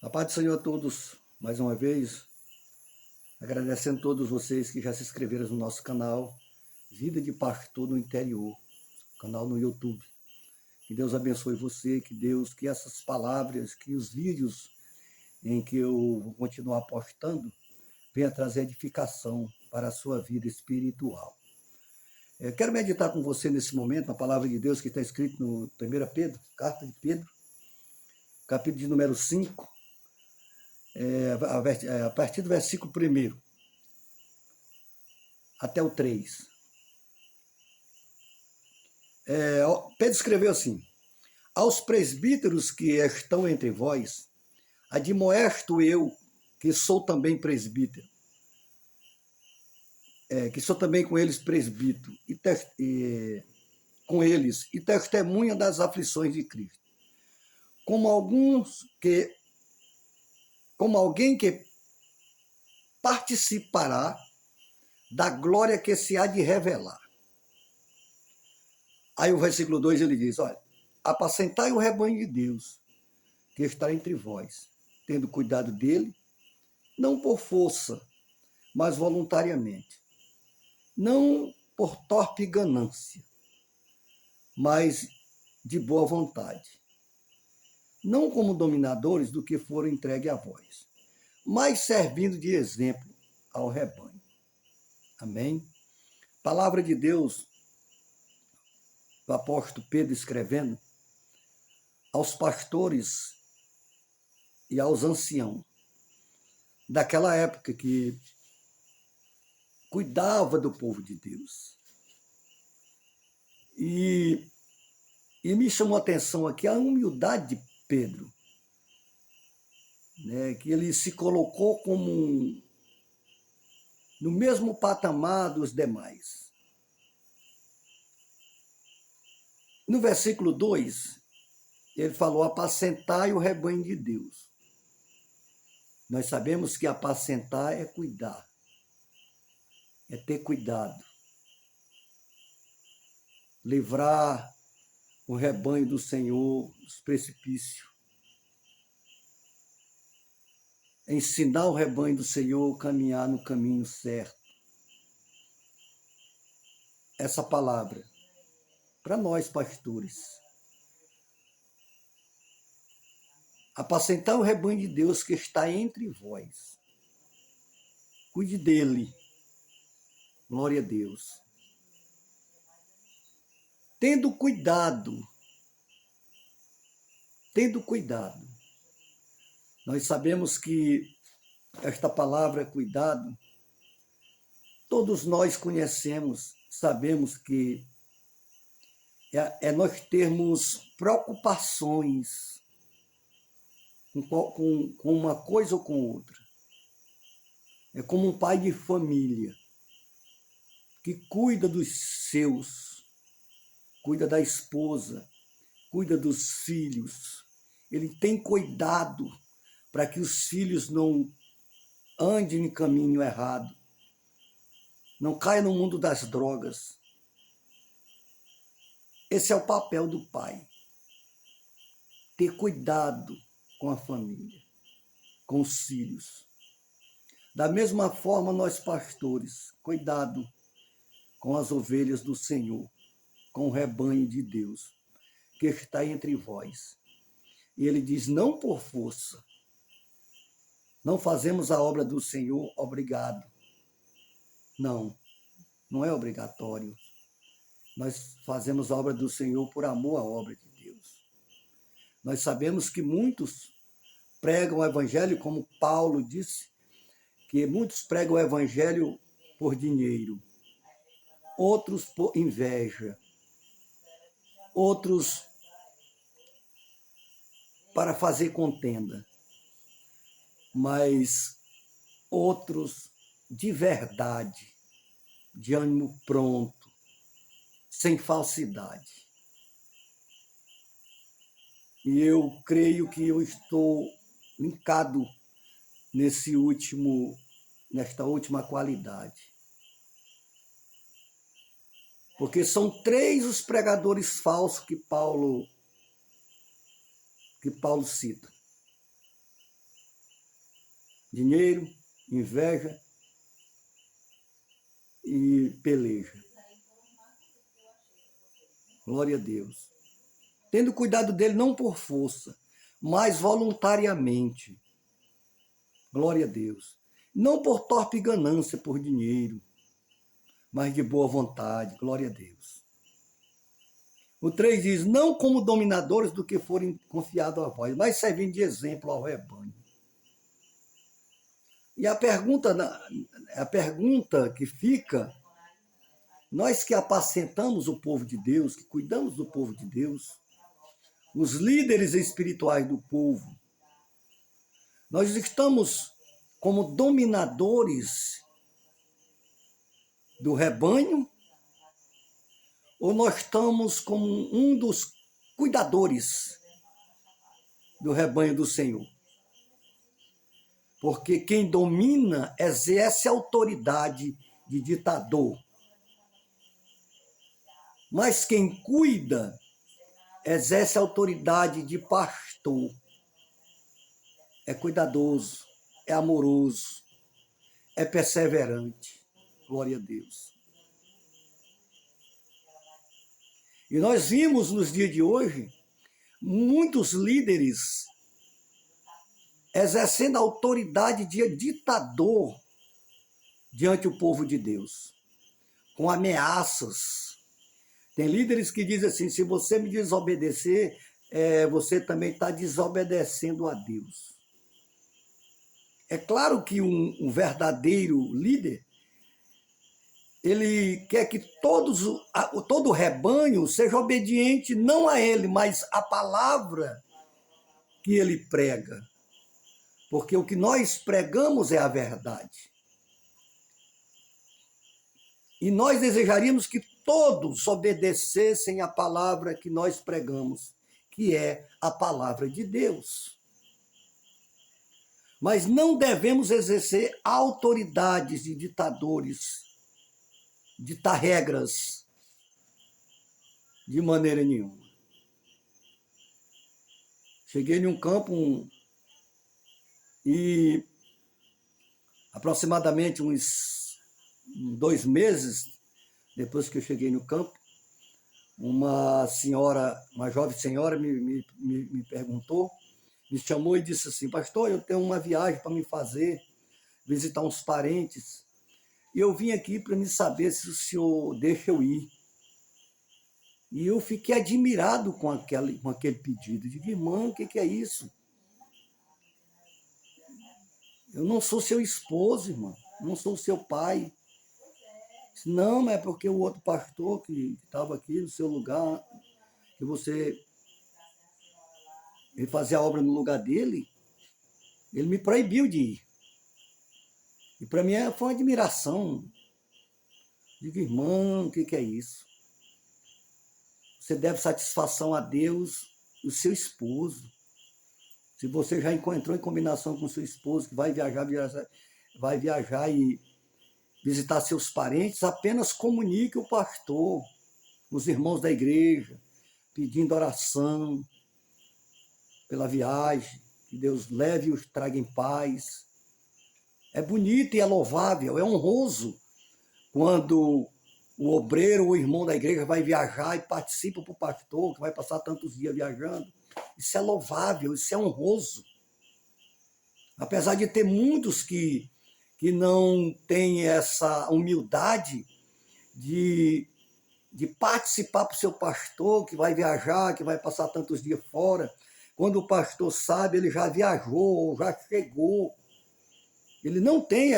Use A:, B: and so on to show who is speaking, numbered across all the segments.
A: A paz do Senhor a todos, mais uma vez, agradecendo a todos vocês que já se inscreveram no nosso canal Vida de Pastor no Interior, canal no YouTube. Que Deus abençoe você, que essas palavras, que os vídeos em que eu vou continuar postando, venha trazer edificação para a sua vida espiritual. Quero meditar com você nesse momento na palavra de Deus que está escrito no 1 Pedro, carta de Pedro, capítulo de número 5, a partir do versículo 1 até o 3. Pedro escreveu assim: aos presbíteros que estão entre vós, admoesto eu, que sou também presbítero, que sou também com eles presbítero, com eles, e testemunha das aflições de Cristo. Como alguém que participará da glória que se há de revelar. Aí o versículo 2 ele diz, olha, apacentai o rebanho de Deus, que está entre vós, tendo cuidado dele, não por força, mas voluntariamente, não por torpe ganância, mas de boa vontade, não como dominadores do que foram entregue a vós, mas servindo de exemplo ao rebanho. Amém? Palavra de Deus, o apóstolo Pedro escrevendo aos pastores e aos anciãos daquela época que cuidava do povo de Deus. E me chamou a atenção aqui a humildade de Pedro, né, que ele se colocou como no mesmo patamar dos demais. No versículo 2, ele falou, apacentai o rebanho de Deus. Nós sabemos que apacentar é cuidar, é ter cuidado, livrar o rebanho do Senhor dos precipícios, ensinar o rebanho do Senhor a caminhar no caminho certo. Essa palavra, para nós pastores, apacentar o rebanho de Deus que está entre vós. Cuide dele. Glória a Deus. Tendo cuidado. Nós sabemos que esta palavra cuidado, todos nós conhecemos, sabemos que é nós termos preocupações com uma coisa ou com outra. É como um pai de família que cuida dos seus, cuida da esposa, cuida dos filhos. Ele tem cuidado para que os filhos não andem em caminho errado, não caiam no mundo das drogas. Esse é o papel do pai, ter cuidado com a família, com os filhos. Da mesma forma, nós pastores, cuidado com as ovelhas do Senhor, com o rebanho de Deus, que está entre vós. E ele diz, não por força, não fazemos a obra do Senhor obrigado. Não é obrigatório. Nós fazemos a obra do Senhor por amor à obra de Deus. Nós sabemos que muitos pregam o evangelho, como Paulo disse, que muitos pregam o evangelho por dinheiro, outros por inveja, outros para fazer contenda, mas outros de verdade, de ânimo pronto, sem falsidade. E eu creio que eu estou linkado nesta última qualidade. Porque são 3 os pregadores falsos que Paulo cita. dinheiro, inveja e peleja. Glória a Deus. Tendo cuidado dele não por força, mas voluntariamente. Glória a Deus. Não por torpe ganância por dinheiro, mas de boa vontade. Glória a Deus. O 3 diz, não como dominadores do que forem confiados a vós, mas servindo de exemplo ao rebanho. E a pergunta que fica, nós que apacentamos o povo de Deus, que cuidamos do povo de Deus, os líderes espirituais do povo, nós estamos como dominadores do rebanho ou nós estamos como um dos cuidadores do rebanho do Senhor? Porque quem domina exerce autoridade de ditador. Mas quem cuida exerce autoridade de pastor. É cuidadoso, é amoroso, é perseverante. Glória a Deus. E nós vimos nos dias de hoje muitos líderes exercendo a autoridade de ditador diante do povo de Deus, com ameaças. Tem líderes que dizem assim, se você me desobedecer, você também está desobedecendo a Deus. É claro que um verdadeiro líder, ele quer que todo o rebanho seja obediente não a ele, mas à palavra que ele prega. Porque o que nós pregamos é a verdade. E nós desejaríamos que todos obedecessem a palavra que nós pregamos, que é a palavra de Deus. Mas não devemos exercer autoridades de ditadores, ditar regras, de maneira nenhuma. Cheguei em um campo e aproximadamente uns 2 meses depois que eu cheguei no campo, uma jovem senhora me perguntou, me chamou e disse assim, pastor, eu tenho uma viagem para me fazer, visitar uns parentes, e eu vim aqui para me saber se o senhor deixa eu ir. E eu fiquei admirado com aquele pedido. Eu digo, irmã, o que é isso? Eu não sou seu esposo, irmão. Não sou seu pai. Não, mas é porque o outro pastor que estava aqui no seu lugar, que ele fazia a obra no lugar dele, ele me proibiu de ir. E para mim foi uma admiração. Digo, irmão, o que é isso? Você deve satisfação a Deus e o seu esposo. Se você já encontrou em combinação com o seu esposo, que vai viajar e visitar seus parentes, apenas comunique o pastor, os irmãos da igreja, pedindo oração pela viagem, que Deus leve e os traga em paz. É bonito e é louvável, é honroso quando o obreiro ou o irmão da igreja vai viajar e participa para o pastor, que vai passar tantos dias viajando. Isso é louvável, isso é honroso. Apesar de ter muitos que não têm essa humildade de participar para o seu pastor, que vai viajar, que vai passar tantos dias fora. Quando o pastor sabe, ele já viajou, já chegou. Ele não tem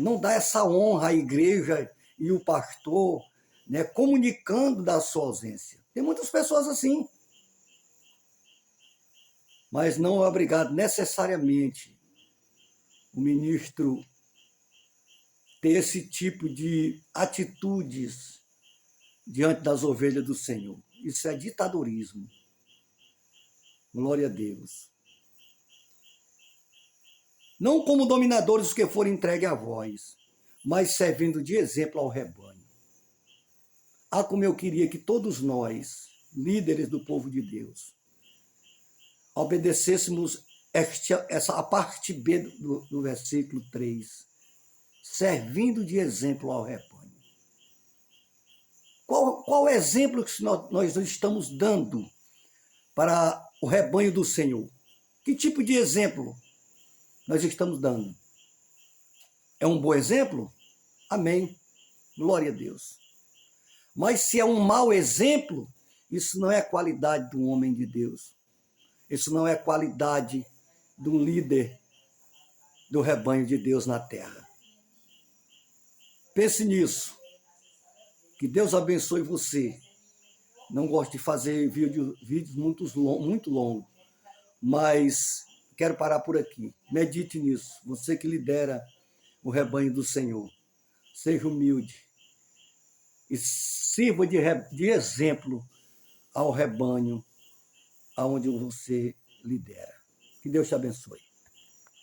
A: não dá essa honra à igreja e o pastor, né, comunicando da sua ausência. Tem muitas pessoas assim. Mas não é obrigado necessariamente o ministro ter esse tipo de atitudes diante das ovelhas do Senhor. Isso é ditadorismo. Glória a Deus. Não como dominadores que forem entregues a vós, mas servindo de exemplo ao rebanho. Ah, como eu queria que todos nós, líderes do povo de Deus, obedecêssemos a parte B do versículo 3, servindo de exemplo ao rebanho. Qual exemplo que nós estamos dando para o rebanho do Senhor? Que tipo de exemplo nós estamos dando? É um bom exemplo? Amém. Glória a Deus. Mas se é um mau exemplo, isso não é a qualidade de um homem de Deus. Isso não é a qualidade de um líder do rebanho de Deus na terra. Pense nisso. Que Deus abençoe você. Não gosto de fazer vídeos muito longos, mas quero parar por aqui. Medite nisso. Você que lidera o rebanho do Senhor. Seja humilde e sirva de exemplo ao rebanho aonde você lidera. Que Deus te abençoe.